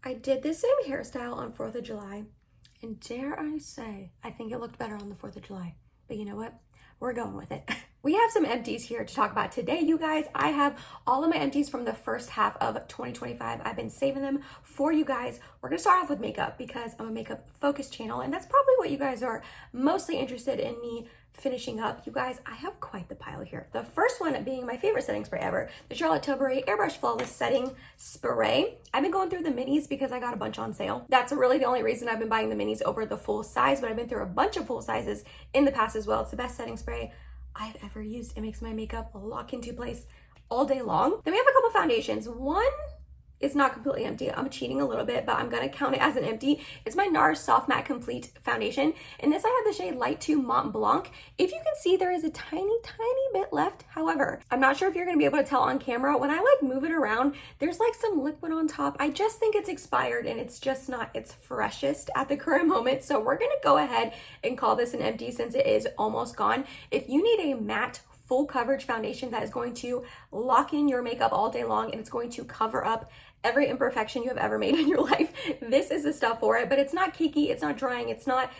I did the same hairstyle on 4th of July, and dare I say, I think it looked better on the 4th of July. But you know what? We're going with it. We have some empties here to talk about today, you guys. I have all of my empties from the first half of 2025. I've been saving them for you guys. We're gonna start off with makeup because I'm a makeup focused channel, and that's probably what you guys are mostly interested in me finishing up. You guys, I have quite the pile here. The first one being my favorite setting spray ever, the Charlotte Tilbury Airbrush Flawless Setting Spray. I've been going through the minis because I got a bunch on sale. That's really the only reason I've been buying the minis over the full size, but I've been through a bunch of full sizes in the past as well. It's the best setting spray I've ever used. It makes my makeup lock into place all day long. Then we have a couple foundations. One is not completely empty. I'm cheating a little bit, but I'm gonna count it as an empty. It's my NARS Soft Matte Complete Foundation. In this, I have the shade Light 2 Mont Blanc. If you can see, there is a tiny bit left. However, I'm not sure if you're gonna be able to tell on camera. When I move it around, there's some liquid on top. I just think it's expired and it's just not its freshest at the current moment. So we're gonna go ahead and call this an empty since it is almost gone. If you need a matte full coverage foundation that is going to lock in your makeup all day long and it's going to cover up every imperfection you have ever made in your life, this is the stuff for it. But it's not cakey, it's not drying, it's not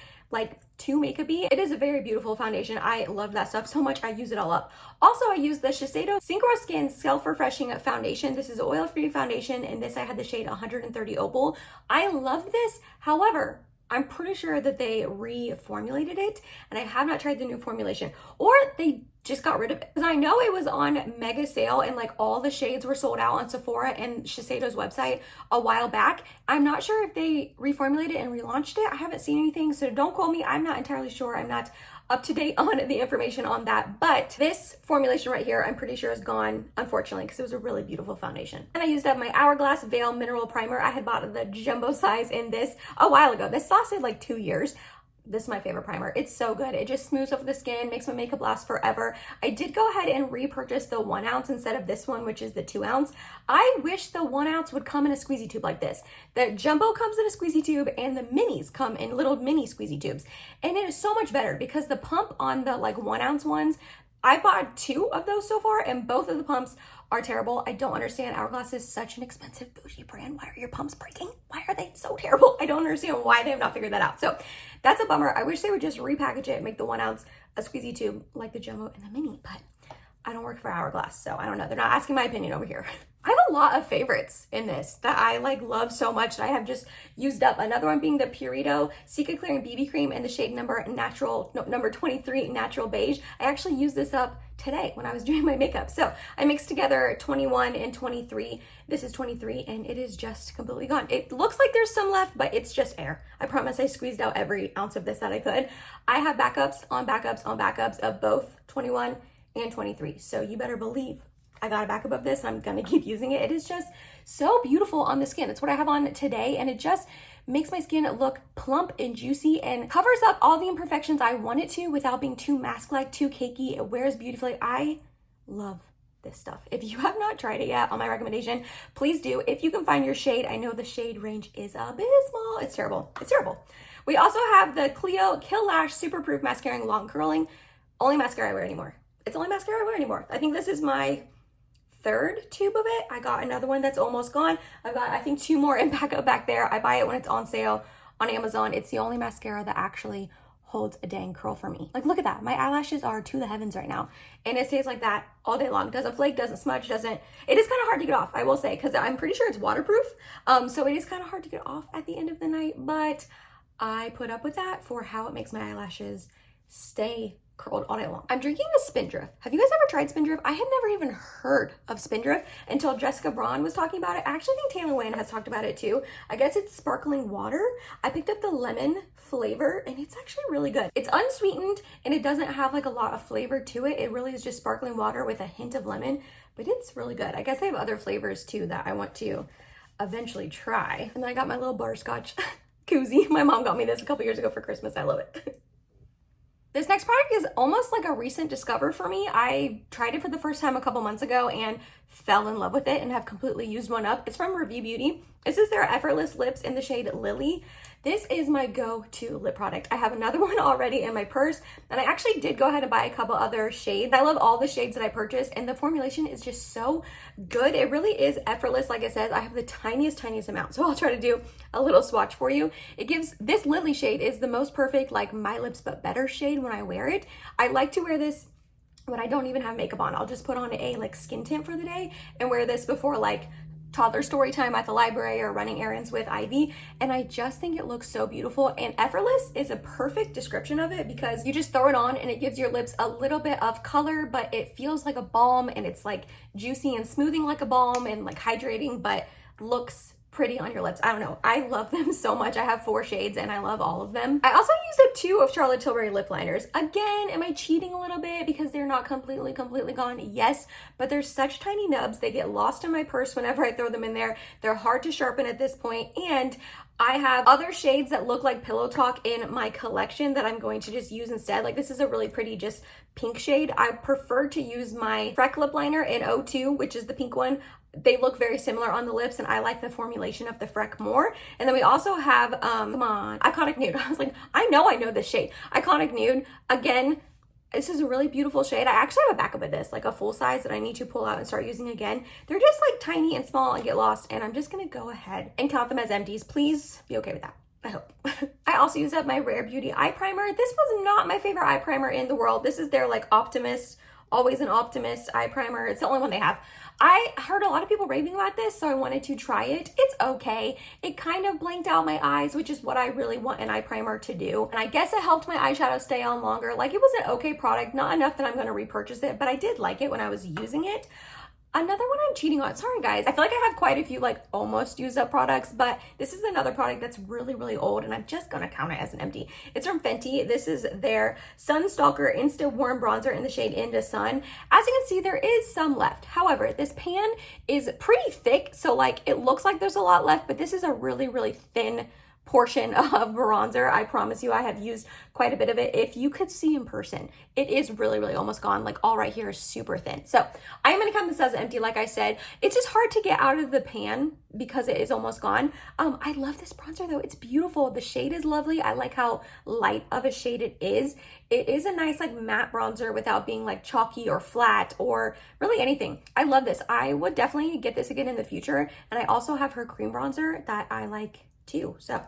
too makeup-y. It is a very beautiful foundation. I love that stuff so much, I use it all up. Also, I use the Shiseido Synchro Skin Self-Refreshing Foundation. This is an oil-free foundation, and this I had the shade 130 Opal. I love this, however, I'm pretty sure that they reformulated it, and I have not tried the new formulation, or they just got rid of it. Because I know it was on mega sale and all the shades were sold out on Sephora and Shiseido's website a while back. I'm not sure if they reformulated and relaunched it. I haven't seen anything, so don't quote me. I'm not entirely sure. I'm not up to date on the information on that, but this formulation right here, I'm pretty sure is gone, unfortunately, because it was a really beautiful foundation. And I used up my Hourglass Veil Mineral Primer. I had bought the jumbo size in this a while ago. This lasted 2 years. This is my favorite primer. It's so good. It just smooths over the skin, makes my makeup last forever. I did go ahead and repurchase the 1 ounce instead of this one, which is the 2 ounce. I wish the 1 ounce would come in a squeezy tube like this. The jumbo comes in a squeezy tube and the minis come in little mini squeezy tubes. And it is so much better because the pump on the 1 ounce ones, I bought 2 of those so far and both of the pumps are terrible. I don't understand. Hourglass is such an expensive bougie brand. Why are your pumps breaking? Why are they so terrible? I don't understand why they have not figured that out. So that's a bummer. I wish they would just repackage it and make the 1 ounce a squeezy tube like the jumbo and the mini, but I don't work for Hourglass, so I don't know. They're not asking my opinion over here. I have a lot of favorites in this that I love so much that I have just used up. Another one being the Purito Secret Clearing BB Cream in the shade number 23 Natural Beige. I actually used this up today when I was doing my makeup. So I mixed together 21 and 23. This is 23 and it is just completely gone. It looks like there's some left, but it's just air. I promise I squeezed out every ounce of this that I could. I have backups on backups on backups of both 21 and 23. So you better believe I got a backup of this. I'm gonna keep using it. It is just so beautiful on the skin. It's what I have on today, and it just makes my skin look plump and juicy and covers up all the imperfections I want it to without being too mask-like, too cakey. It wears beautifully. I love this stuff. If you have not tried it yet, on my recommendation, please do. If you can find your shade, I know the shade range is a bit small. It's terrible. It's terrible. We also have the Clio Kill Lash Super Proof Mascara Long Curling. Only mascara I wear anymore. It's the only mascara I wear anymore. I think this is my 3rd tube of it. I got another one that's almost gone. I've got, I think, 2 more in backup back there. I buy it when it's on sale on Amazon. It's the only mascara that actually holds a dang curl for me. Look at that. My eyelashes are to the heavens right now. And it stays like that all day long. Doesn't flake, doesn't smudge, doesn't. It is kind of hard to get off, I will say, because I'm pretty sure it's waterproof. So it is kind of hard to get off at the end of the night, but I put up with that for how it makes my eyelashes stay curled all night long. I'm drinking the Spindrift. Have you guys ever tried Spindrift? I had never even heard of Spindrift until Jessica Braun was talking about it. I actually think Taylor Wynn has talked about it too. I guess it's sparkling water. I picked up the lemon flavor and it's actually really good. It's unsweetened and it doesn't have a lot of flavor to it. It really is just sparkling water with a hint of lemon, but it's really good. I guess they have other flavors too that I want to eventually try. And then I got my little butterscotch koozie. My mom got me this a couple years ago for Christmas. I love it. This next product is almost like a recent discover for me. I tried it for the first time a couple months ago and fell in love with it and have completely used one up. It's from Review Beauty. This is their Effortless Lips in the shade Lily. This is my go-to lip product. I have another one already in my purse, and I actually did go ahead and buy a couple other shades. I love all the shades that I purchased, and the formulation is just so good. It really is effortless. Like I said, I have the tiniest amount, so I'll try to do a little swatch for you. It gives, this Lily shade is the most perfect, like My Lips But Better shade when I wear it. I like to wear this when I don't even have makeup on. I'll just put on a like skin tint for the day and wear this before like toddler story time at the library or running errands with Ivy, and I just think it looks so beautiful. And effortless is a perfect description of it because you just throw it on and it gives your lips a little bit of color, but it feels like a balm, and it's like juicy and smoothing like a balm and like hydrating, but looks pretty on your lips. I don't know. I love them so much. I have 4 shades and I love all of them. I also used up 2 of Charlotte Tilbury lip liners. Again, am I cheating a little bit because they're not completely gone? Yes, but they're such tiny nubs. They get lost in my purse whenever I throw them in there. They're hard to sharpen at this point, and I have other shades that look like Pillow Talk in my collection that I'm going to just use instead. Like this is a really pretty just pink shade. I prefer to use my Freck lip liner in 02, which is the pink one. They look very similar on the lips, and I like the formulation of the Freck more. And then we also have, come on, Iconic Nude. I was like, I know this shade. Iconic Nude, again, this is a really beautiful shade. I actually have a backup of this, like a full size that I need to pull out and start using again. They're just like tiny and small and get lost, and I'm just gonna go ahead and count them as empties. Please be okay with that. I hope. I also used up my Rare Beauty eye primer. This was not my favorite eye primer in the world. This is their like Optimist, Always an Optimist eye primer. It's the only one they have. I heard a lot of people raving about this, so I wanted to try it. It's okay. It kind of blanked out my eyes, which is what I really want an eye primer to do. And I guess it helped my eyeshadow stay on longer. Like, it was an okay product, not enough that I'm going to repurchase it, but I did like it when I was using it. Another one I'm cheating on. Sorry guys. I feel like I have quite a few like almost used up products, but this is another product that's really old, and I'm just gonna count it as an empty. It's from Fenty. This is their Sun Stalker Insta Warm Bronzer in the shade Into Sun. As you can see, there is some left. However, this pan is pretty thick, so like it looks like there's a lot left, but this is a really thin portion of bronzer. I promise you, I have used quite a bit of it. If you could see in person, it is really almost gone. Like all right here is super thin. So I'm gonna count this as empty. Like I said, it's just hard to get out of the pan because it is almost gone. I love this bronzer though. It's beautiful. The shade is lovely. I like how light of a shade it is. It is a nice like matte bronzer without being like chalky or flat or really anything. I love this. I would definitely get this again in the future. And I also have her cream bronzer that I like too. So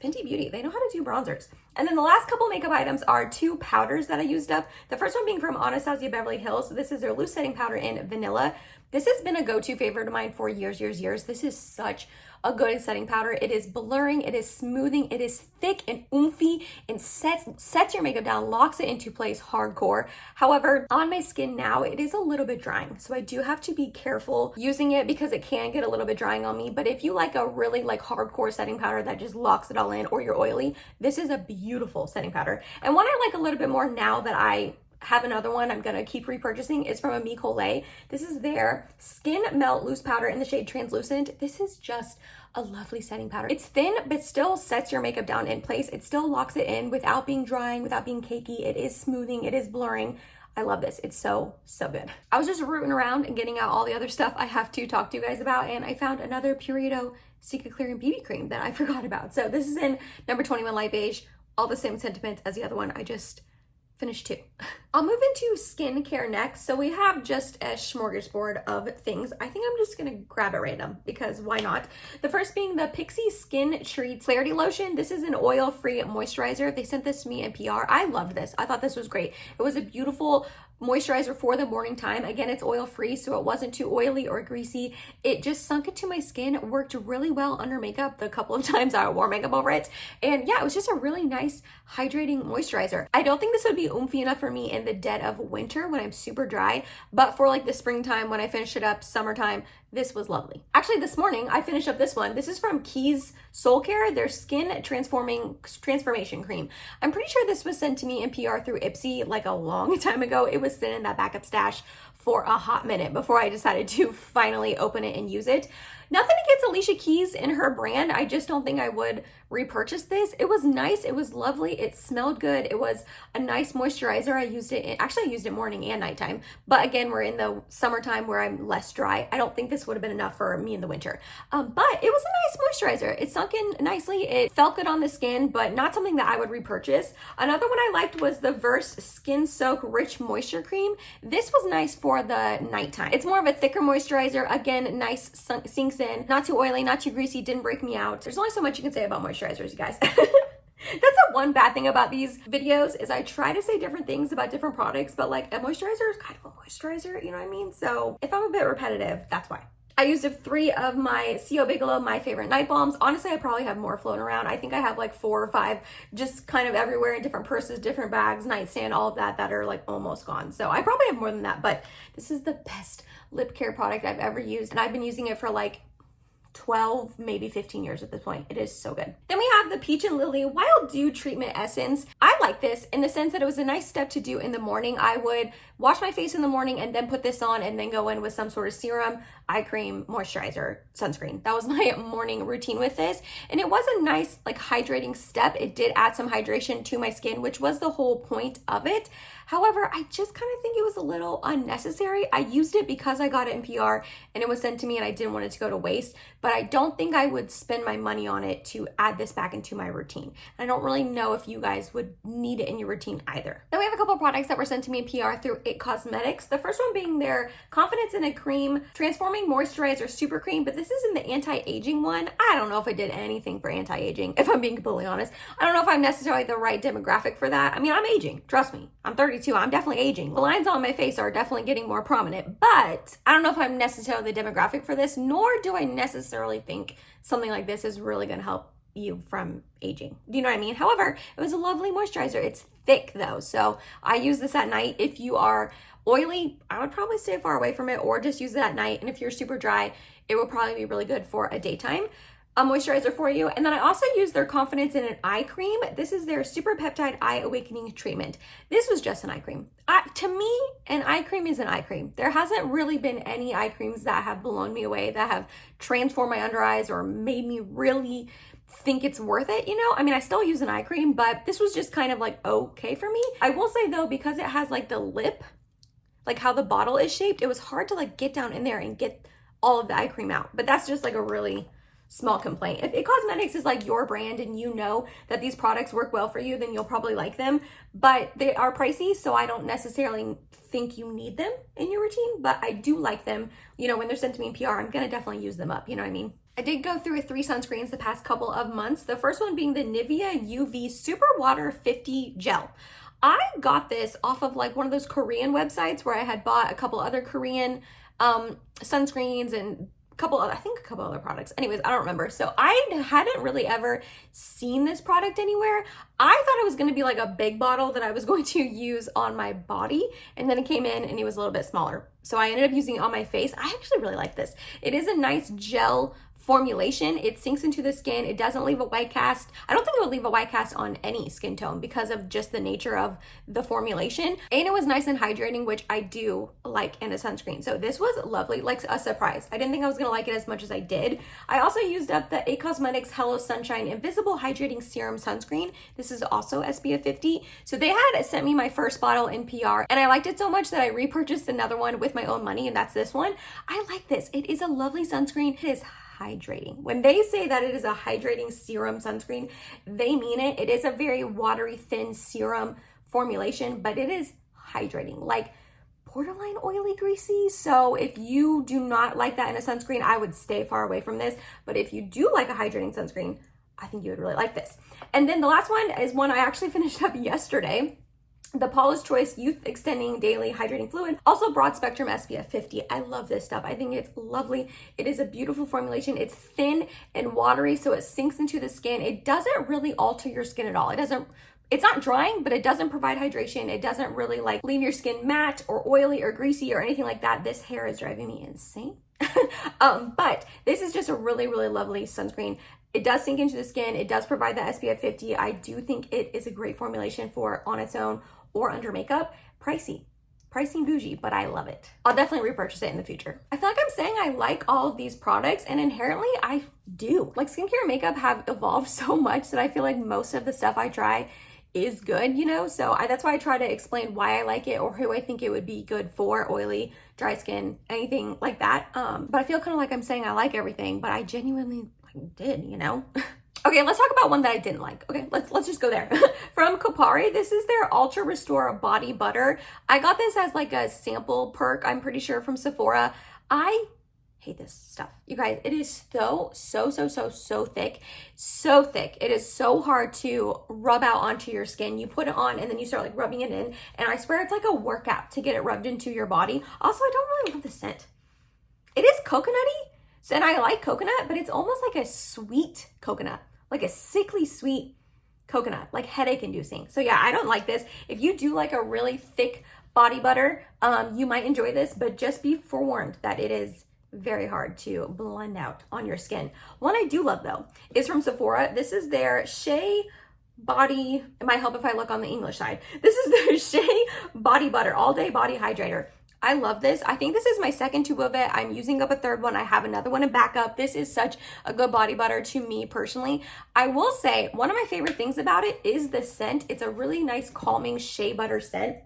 Fenty Beauty, they know how to do bronzers. And then the last couple makeup items are 2 powders that I used up. The first one being from Anastasia Beverly Hills. This is their loose setting powder in vanilla. This has been a go-to favorite of mine for years. This is such a good setting powder. It is blurring, it is smoothing, it is thick and oomphy, and sets your makeup down, locks it into place hardcore. However, on my skin now, it is a little bit drying. So I do have to be careful using it because it can get a little bit drying on me. But if you like a really like hardcore setting powder that just locks it all in, or you're oily, this is a beautiful setting powder. And one I like a little bit more now that I have another one I'm gonna keep repurchasing is from Amique Olay. This is their Skin Melt Loose Powder in the shade Translucent. This is just a lovely setting powder. It's thin, but still sets your makeup down in place. It still locks it in without being drying, without being cakey. It is smoothing, it is blurring. I love this. It's so good. I was just rooting around and getting out all the other stuff I have to talk to you guys about, and I found another Purito Secret Clearing BB Cream that I forgot about. So this is in number 21 Light Beige. All the same sentiments as the other one. I just finished 2. I'll move into skincare next. So we have just a smorgasbord of things. I think I'm just gonna grab at random because why not? The first being the Pixi Skin Treats Clarity Lotion. This is an oil-free moisturizer. They sent this to me in PR. I loved this. I thought this was great. It was a beautiful moisturizer for the morning time. Again, it's oil-free, so it wasn't too oily or greasy. It just sunk into my skin, worked really well under makeup the couple of times I wore makeup over it. And yeah, it was just a really nice hydrating moisturizer. I don't think this would be oomphy enough for me in the dead of winter when I'm super dry, but for like the springtime when I finish it up, summertime, this was lovely. Actually, this morning I finished up this one. This is from Keys Soul Care, their Skin Transformation Cream. I'm pretty sure this was sent to me in PR through Ipsy like a long time ago. It was sitting in that backup stash for a hot minute before I decided to finally open it and use it. Nothing against Alicia Keys and her brand. I just don't think I would repurchase this. It was nice. It was lovely. It smelled good. It was a nice moisturizer. I used it morning and nighttime. But again, we're in the summertime where I'm less dry. I don't think this would have been enough for me in the winter. But it was a nice moisturizer. It sunk in nicely. It felt good on the skin, but not something that I would repurchase. Another one I liked was the Versed Skin Soak Rich Moisture Cream. This was nice for the nighttime. It's more of a thicker moisturizer. Again, nice, sinks in. Not too oily, not too greasy, didn't break me out. There's only so much you can say about moisturizers, you guys. That's the one bad thing about these videos is I try to say different things about different products, but like a moisturizer is kind of a moisturizer, you know what I mean? So if I'm a bit repetitive, that's why. I used up 3 of my C.O. Bigelow, my favorite night balms. Honestly, I probably have more floating around. I think I have like 4 or 5 just kind of everywhere in different purses, different bags, nightstand, all of that are like almost gone. So I probably have more than that, but this is the best lip care product I've ever used. And I've been using it for like 12, maybe 15 years at this point. It is so good. Then we have the Peach and Lily Wild Dew Treatment Essence. I like this in the sense that it was a nice step to do in the morning. I would wash my face in the morning and then put this on and then go in with some sort of serum, eye cream, moisturizer, sunscreen. That was my morning routine with this. And it was a nice like hydrating step. It did add some hydration to my skin, which was the whole point of it. However, I just kind of think it was a little unnecessary. I used it because I got it in PR and it was sent to me and I didn't want it to go to waste, but I don't think I would spend my money on it to add this back into my routine. I don't really know if you guys would need it in your routine either. Then we have a couple of products that were sent to me in PR through It Cosmetics. The first one being their Confidence in a Cream Transforming Moisturizer Super Cream, but this is in the anti-aging one. I don't know if it did anything for anti-aging, if I'm being completely honest. I don't know if I'm necessarily the right demographic for that. I mean, I'm aging, trust me. I'm 32. I'm definitely aging. The lines on my face are definitely getting more prominent, but I don't know if I'm necessarily the demographic for this, nor do I necessarily think something like this is really going to help you from aging. Do you know what I mean? However, it was a lovely moisturizer. It's thick though, so I use this at night. If you are oily, I would probably stay far away from it or just use it at night. And if you're super dry, it will probably be really good for a daytime moisturizer for you. And then I also use their Confidence in an Eye Cream. This is their Super Peptide Eye Awakening Treatment. This was just an eye cream. To me, an eye cream is an eye cream. There hasn't really been any eye creams that have blown me away, that have transformed my under eyes or made me really think it's worth it, you know? I mean, I still use an eye cream, but this was just kind of like okay for me. I will say though, because it has like the lip, like how the bottle is shaped, it was hard to like get down in there and get all of the eye cream out. But that's just like a really small complaint. If It Cosmetics is like your brand and you know that these products work well for you, then you'll probably like them, but they are pricey, so I don't necessarily think you need them in your routine, but I do like them. You know, when they're sent to me in PR, I'm gonna definitely use them up, you know what I mean? I did go through 3 sunscreens the past couple of months. The first one being the Nivea UV Super Water 50 Gel. I got this off of like one of those Korean websites where I had bought a couple other Korean sunscreens and I think a couple other products. Anyways, I don't remember. So I hadn't really ever seen this product anywhere. I thought it was going to be like a big bottle that I was going to use on my body. And then it came in and it was a little bit smaller. So I ended up using it on my face. I actually really like this. It is a nice gel formulation. It sinks into the skin. It doesn't leave a white cast. I don't think it would leave a white cast on any skin tone because of just the nature of the formulation. And it was nice and hydrating, which I do like in a sunscreen. So this was lovely, like a surprise. I didn't think I was gonna like it as much as I did. I also used up the It Cosmetics Hello Sunshine Invisible Hydrating Serum Sunscreen. This is also SPF 50. So they had sent me my first bottle in PR and I liked it so much that I repurchased another one with my own money, and that's this one. I like this. It is a lovely sunscreen. It is hydrating. When they say that it is a hydrating serum sunscreen, they mean it. It is a very watery, thin serum formulation, but it is hydrating, like borderline oily, greasy. So if you do not like that in a sunscreen, I would stay far away from this. But if you do like a hydrating sunscreen, I think you would really like this. And then the last one is one I actually finished up yesterday. The Paula's Choice Youth Extending Daily Hydrating Fluid, also broad spectrum SPF 50. I love this stuff. I think it's lovely. It is a beautiful formulation. It's thin and watery, so it sinks into the skin. It doesn't really alter your skin at all. It's not drying, but it doesn't provide hydration. It doesn't really like leave your skin matte or oily or greasy or anything like that. This hair is driving me insane. But this is just a really, really lovely sunscreen. It does sink into the skin. It does provide the SPF 50. I do think it is a great formulation for on its own or under makeup. Pricey. pricey and bougie, but I love it. I'll definitely repurchase it in the future. I feel like I'm saying I like all of these products, and inherently I do. Like, skincare and makeup have evolved so much that I feel like most of the stuff I try is good, you know? So that's why I try to explain why I like it or who I think it would be good for: oily, dry skin, anything like that. But I feel kind of like I'm saying I like everything, but I genuinely did, you know? Okay, let's talk about one that I didn't like. Okay, let's just go there. From Kopari, this is their Ultra Restore Body Butter. I got this as like a sample perk, I'm pretty sure, from Sephora. I hate this stuff. You guys, it is so thick. So thick. It is so hard to rub out onto your skin. You put it on and then you start like rubbing it in. And I swear it's like a workout to get it rubbed into your body. Also, I don't really love the scent. It is coconutty. And I like coconut, but it's almost like a sweet coconut, like a sickly sweet coconut, like headache inducing. So yeah, I don't like this. If you do like a really thick body butter, you might enjoy this, but just be forewarned that it is very hard to blend out on your skin. One I do love though is from Sephora. This is their Shea Body, it might help if I look on the English side. This is their Shea Body Butter All Day Body Hydrator. I love this. I think this is my second tube of it. I'm using up a third one. I have another one in backup. This is such a good body butter to me personally. I will say one of my favorite things about it is the scent. It's a really nice calming shea butter scent.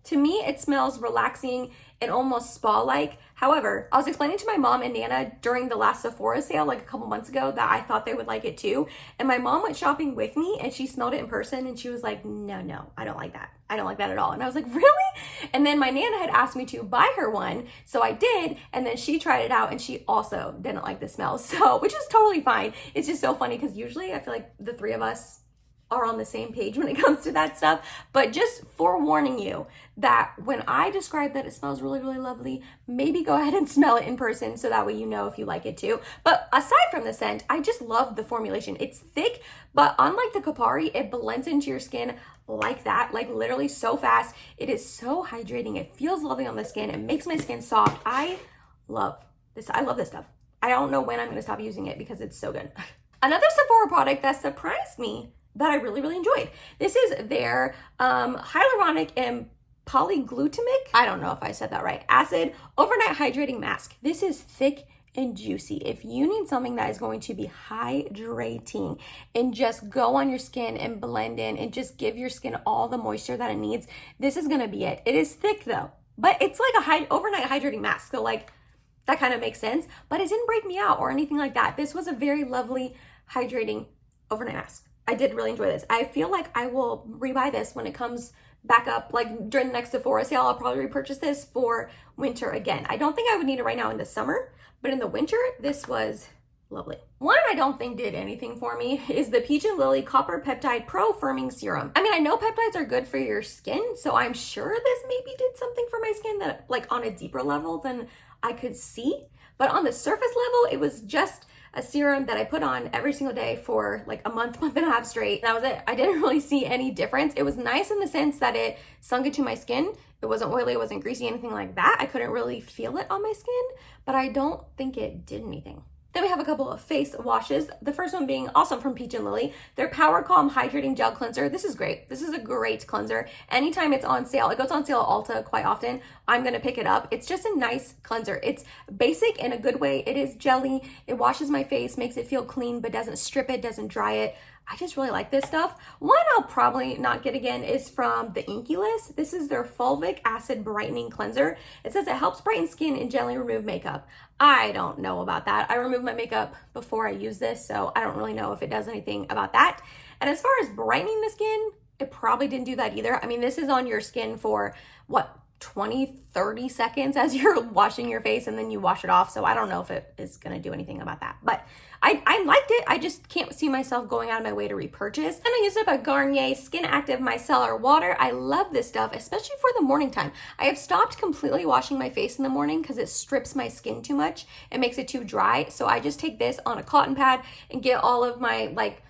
To me, it smells relaxing and almost spa-like. However, I was explaining to my mom and Nana during the last Sephora sale like a couple months ago that I thought they would like it too. And my mom went shopping with me and she smelled it in person and she was like, no, I don't like that. I don't like that at all. And I was like, really? And then my Nana had asked me to buy her one. So I did. And then she tried it out and she also didn't like the smell. So, which is totally fine. It's just so funny because usually I feel like the three of us are on the same page when it comes to that stuff. But just forewarning you that when I describe that it smells really lovely, maybe go ahead and smell it in person so that way you know if you like it too. But aside from the scent, I just love the formulation. It's thick, but unlike the Kopari, it blends into your skin like that, like literally so fast. It is so hydrating. It feels lovely on the skin. It makes my skin soft. I love this. I love this stuff. I don't know when I'm going to stop using it because it's so good. Another Sephora product that surprised me that I really enjoyed. This is their hyaluronic and polyglutamic, I don't know if I said that right, acid overnight hydrating mask. This is thick and juicy. If you need something that is going to be hydrating and just go on your skin and blend in and just give your skin all the moisture that it needs, this is gonna be it. It is thick though, but it's like a overnight hydrating mask. So like that kind of makes sense, but it didn't break me out or anything like that. This was a very lovely hydrating overnight mask. I did really enjoy this. I feel like I will rebuy this when it comes back up, like during the next Sephora sale. I'll probably repurchase this for winter again. I don't think I would need it right now in the summer, but in the winter, this was lovely. One I don't think did anything for me is the Peach and Lily Copper Peptide Pro Firming Serum. I mean, I know peptides are good for your skin, so I'm sure this maybe did something for my skin that like on a deeper level than I could see. But on the surface level, it was just a serum that I put on every single day for like a month and a half straight. That was it. I didn't really see any difference. It was nice in the sense that it sunk into my skin. It wasn't oily, it wasn't greasy, anything like that. I couldn't really feel it on my skin, but I don't think it did anything. Then we have a couple of face washes. The first one being also from Peach and Lily, their Power Calm Hydrating Gel Cleanser. This is great. This is a great cleanser. Anytime it's on sale, it goes on sale at Ulta quite often, I'm gonna pick it up. It's just a nice cleanser. It's basic in a good way. It is jelly. It washes my face, makes it feel clean, but doesn't strip it, doesn't dry it. I just really like this stuff. One I'll probably not get again is from the Inky List. This is their Fulvic Acid Brightening Cleanser. It says it helps brighten skin and gently remove makeup. I don't know about that. I remove my makeup before I use this, so I don't really know if it does anything about that. And as far as brightening the skin, it probably didn't do that either. I mean, this is on your skin for what, 20-30 seconds as you're washing your face and then you wash it off. So I don't know if it is going to do anything about that, but I liked it. I just can't see myself going out of my way to repurchase. And I used up a Garnier Skin Active Micellar Water. I love this stuff, especially for the morning time. I have stopped completely washing my face in the morning because it strips my skin too much. It makes it too dry. So I just take this on a cotton pad and get all of my like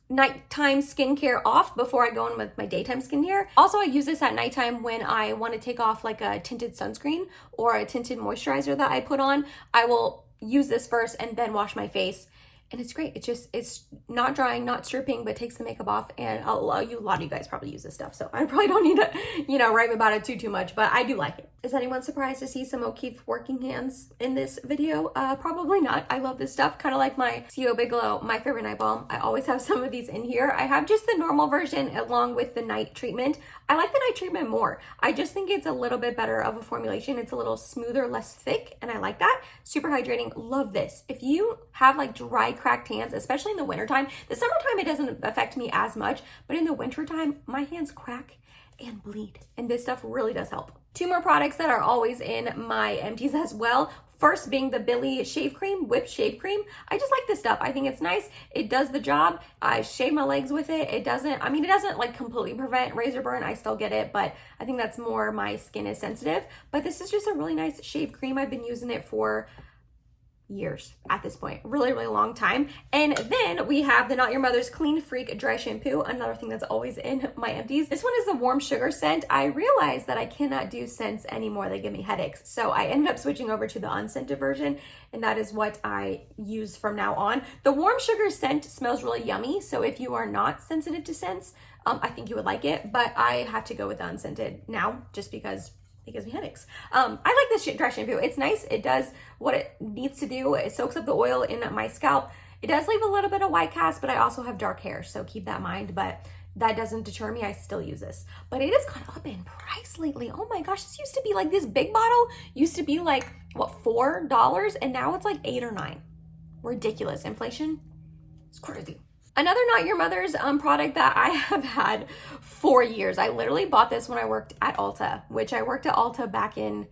nighttime skincare off before I go in with my daytime skincare. Also, I use this at nighttime when I want to take off like a tinted sunscreen or a tinted moisturizer that I put on. I will use this first and then wash my face. and it's great. It's not drying, not stripping, but takes the makeup off. And a lot of you guys probably use this stuff, so I probably don't need to, write about it too much, but I do like it. Is anyone surprised to see some O'Keefe working hands in this video? Probably not. I love this stuff. Kind of like my CO Big Glow, my favorite night balm. I always have some of these in here. I have just the normal version along with the night treatment. I like the night treatment more. I just think it's a little bit better of a formulation. It's a little smoother, less thick, and I like that. Super hydrating. Love this. If you have like dry, cracked hands, especially in the wintertime, the summertime it doesn't affect me as much, but in the wintertime, my hands crack and bleed, and this stuff really does help. 2 more products that are always in my empties as well. First being the Billy shave cream, whipped shave cream. I just like this stuff. I think it's nice. It does the job. I shave my legs with it. It doesn't like completely prevent razor burn. I still get it, but I think that's more my skin is sensitive. But this is just a really nice shave cream. I've been using it for years at this point, really long time. And then we have the Not Your Mother's Clean Freak dry shampoo, another thing that's always in my empties. This one is the warm sugar scent. I realized that I cannot do scents anymore, they give me headaches, so I ended up switching over to the unscented version, and that is what I use from now on. The warm sugar scent smells really yummy, so if you are not sensitive to scents, I think you would like it, but I have to go with the unscented now just because it gives me headaches. I like this dry shampoo. It's nice. It does what it needs to do. It soaks up the oil in my scalp. It does leave a little bit of white cast, but I also have dark hair, so keep that in mind. But that doesn't deter me. I still use this. But it has gone up in price lately. Oh my gosh, this used to be like, this big bottle used to be like, what, $4? And now it's like 8 or 9. Ridiculous. Inflation? It's crazy. Another Not Your Mother's product that I have had for years. I literally bought this when I worked at Ulta, which I worked at Ulta back in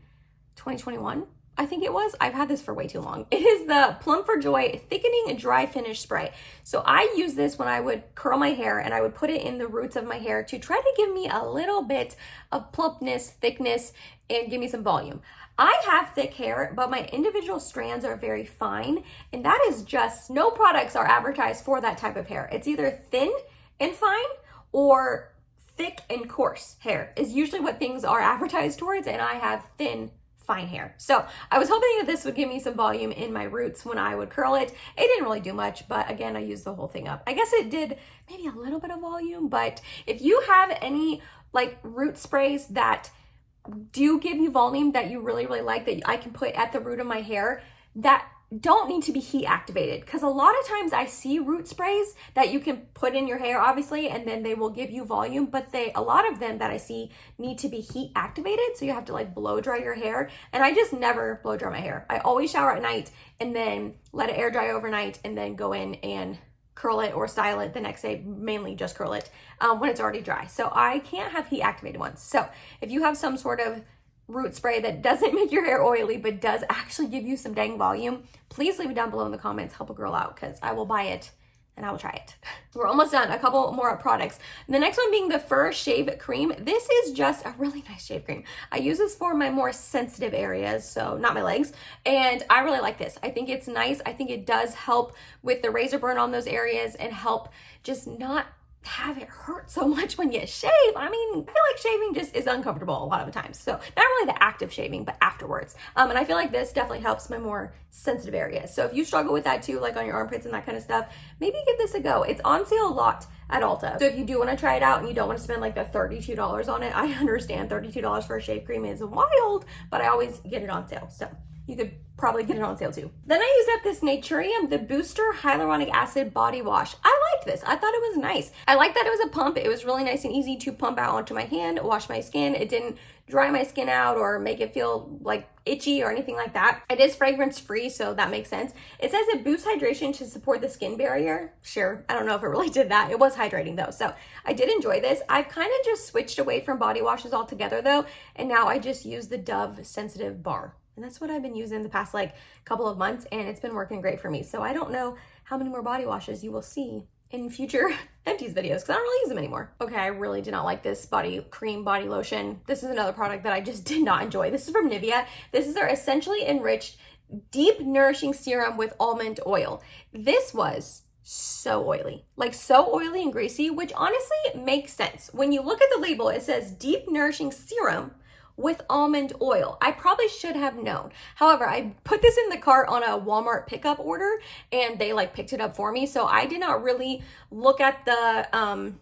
2021, I think it was. I've had this for way too long. It is the Plum for Joy Thickening Dry Finish Spray. So I use this when I would curl my hair, and I would put it in the roots of my hair to try to give me a little bit of plumpness, thickness, and give me some volume. I have thick hair, but my individual strands are very fine, and that is just, no products are advertised for that type of hair. It's either thin and fine or thick and coarse hair is usually what things are advertised towards, and I have thin, fine hair. So I was hoping that this would give me some volume in my roots when I would curl it. It didn't really do much, but again, I used the whole thing up. I guess it did maybe a little bit of volume, but if you have any like root sprays that do give you volume that you really like, that I can put at the root of my hair, that don't need to be heat activated, because a lot of times I see root sprays that you can put in your hair obviously, and then they will give you volume, but a lot of them that I see need to be heat activated, so you have to like blow dry your hair, and I just never blow dry my hair. I always shower at night and then let it air dry overnight and then go in and curl it or style it the next day, mainly just curl it when it's already dry. So I can't have heat activated ones. So if you have some sort of root spray that doesn't make your hair oily but does actually give you some dang volume, please leave it down below in the comments. Help a girl out, because I will buy it and I will try it. We're almost done. A couple more products. The next one being the Fur Shave Cream. This is just a really nice shave cream. I use this for my more sensitive areas, so not my legs, and I really like this. I think it's nice. I think it does help with the razor burn on those areas and help just not have it hurt so much when you shave. I mean, I feel like shaving just is uncomfortable a lot of the times. So not really the act of shaving, but afterwards. And I feel like this definitely helps my more sensitive areas. So if you struggle with that too, like on your armpits and that kind of stuff, maybe give this a go. It's on sale a lot at Ulta. So if you do want to try it out and you don't want to spend like the $32 on it, I understand $32 for a shave cream is wild, but I always get it on sale. So you could probably get it on sale too. Then I used up this Naturium, the Booster Hyaluronic Acid Body Wash. I liked this. I thought it was nice. I liked that it was a pump. It was really nice and easy to pump out onto my hand, wash my skin. It didn't dry my skin out or make it feel like itchy or anything like that. It is fragrance free, so that makes sense. It says it boosts hydration to support the skin barrier. Sure, I don't know if it really did that. It was hydrating though, so I did enjoy this. I've kind of just switched away from body washes altogether though, and now I just use the Dove Sensitive Bar. And that's what I've been using the past like couple of months, and it's been working great for me. So I don't know how many more body washes you will see in future empties videos, because I don't really use them anymore. Okay, I really did not like this body cream, body lotion. This is another product that I just did not enjoy. This is from Nivea. This is their essentially enriched deep nourishing serum with almond oil. This was so oily, like so oily and greasy, which honestly makes sense. When you look at the label, it says deep nourishing serum with almond oil. I probably should have known. However, I put this in the cart on a Walmart pickup order and they like picked it up for me. So I did not really look at the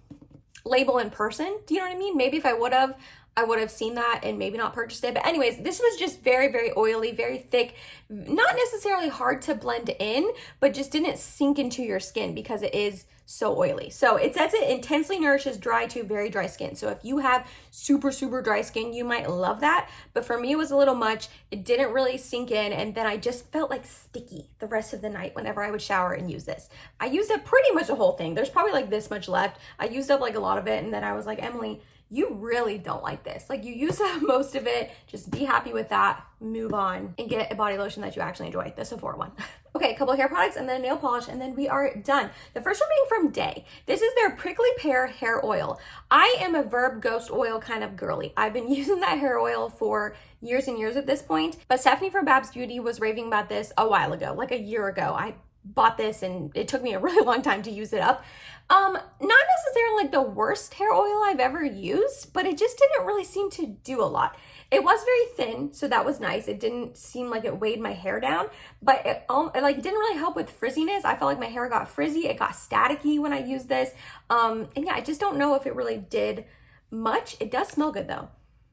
label in person. Do you know what I mean? Maybe if I would have seen that and maybe not purchased it. But anyways, this was just very, very oily, very thick, not necessarily hard to blend in, but just didn't sink into your skin because it is so oily. So it says it intensely nourishes dry to very dry skin. So if you have super, super dry skin, you might love that. But for me, it was a little much. It didn't really sink in. And then I just felt like sticky the rest of the night whenever I would shower and use this. I used up pretty much the whole thing. There's probably like this much left. I used up like a lot of it. And then I was like, Emily, you really don't like this. Like you use up most of it. Just be happy with that. Move on and get a body lotion that you actually enjoy. The Sephora one. Okay, a couple of hair products and then nail polish and then we are done. The first one being from Day. This is their Prickly Pear hair oil. I am a Verb Ghost oil kind of girly. I've been using that hair oil for years and years at this point, but Stephanie from Babs Beauty was raving about this a while ago, like a year ago. I bought this and it took me a really long time to use it up. Not necessarily like the worst hair oil I've ever used, but it just didn't really seem to do a lot. It was very thin, so that was nice. It didn't seem like it weighed my hair down, but it like didn't really help with frizziness. I felt like my hair got frizzy. It got staticky when I used this. And yeah, I just don't know if it really did much. It does smell good though.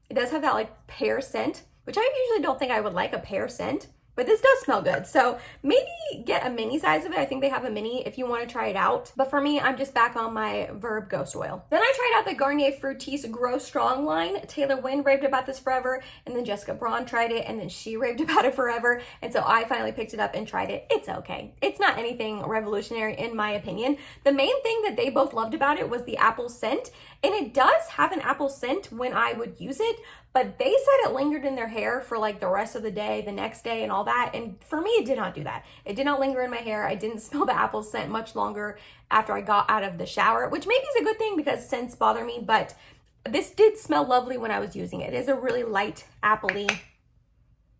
It does have that like pear scent, which I usually don't think I would like a pear scent. But this does smell good. So maybe get a mini size of it. I think they have a mini if you want to try it out. But for me, I'm just back on my Verb Ghost oil. Then I tried out the Garnier Fructis Grow Strong line. Taylor Wynn raved about this forever. And then Jessica Braun tried it. And then she raved about it forever. And so I finally picked it up and tried it. It's okay. It's not anything revolutionary in my opinion. The main thing that they both loved about it was the apple scent. And it does have an apple scent when I would use it. But they said it lingered in their hair for like the rest of the day, the next day and all that. And for me, it did not do that. It did not linger in my hair. I didn't smell the apple scent much longer after I got out of the shower, which maybe is a good thing because scents bother me, but this did smell lovely when I was using it. It is a really light appley.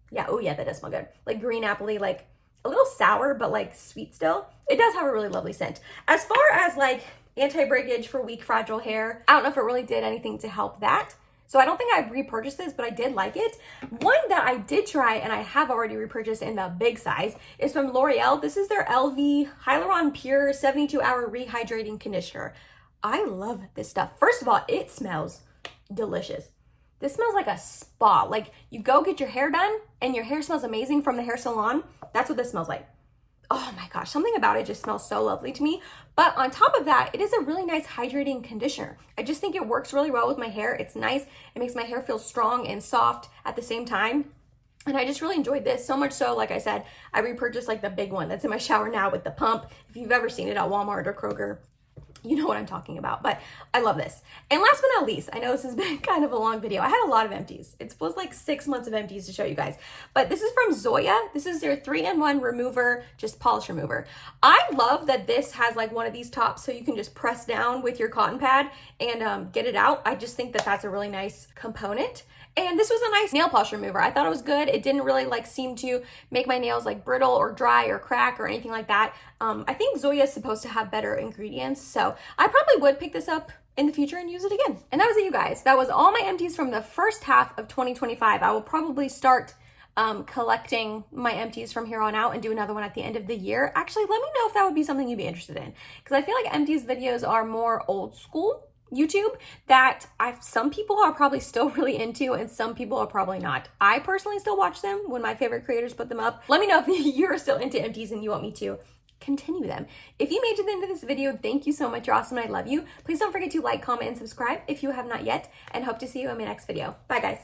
Yeah, oh yeah, that does smell good. Like green appley, like a little sour, but like sweet still. It does have a really lovely scent. As far as like anti-breakage for weak, fragile hair, I don't know if it really did anything to help that. So I don't think I've repurchased this, but I did like it. One that I did try and I have already repurchased in the big size is from L'Oreal. This is their LV Hyaluron Pure 72-Hour Rehydrating Conditioner. I love this stuff. First of all, it smells delicious. This smells like a spa. Like you go get your hair done and your hair smells amazing from the hair salon. That's what this smells like. Oh my gosh, something about it just smells so lovely to me. But on top of that, it is a really nice hydrating conditioner. I just think it works really well with my hair. It's nice. It makes my hair feel strong and soft at the same time. And I just really enjoyed this so much so, like I said, I repurchased like the big one that's in my shower now with the pump. If you've ever seen it at Walmart or Kroger, you know what I'm talking about, but I love this. And last but not least, I know this has been kind of a long video. I had a lot of empties. It was like 6 months of empties to show you guys, but this is from Zoya. This is their 3-in-1 remover, just polish remover. I love that this has like one of these tops so you can just press down with your cotton pad and get it out. I just think that that's a really nice component. And this was a nice nail polish remover. I thought it was good. It didn't really like seem to make my nails like brittle or dry or crack or anything like that. I think Zoya is supposed to have better ingredients. So I probably would pick this up in the future and use it again. And that was it, you guys. That was all my empties from the first half of 2025. I will probably start collecting my empties from here on out and do another one at the end of the year. Actually, let me know if that would be something you'd be interested in. Because I feel like empties videos are more old school YouTube that some people are probably still really into and some people are probably not. I personally still watch them when my favorite creators put them up. Let me know if you're still into empties and you want me to continue them. If you made it to the end of this video, thank you so much. You're awesome and I love you. Please don't forget to like, comment, and subscribe if you have not yet, and hope to see you in my next video. Bye guys.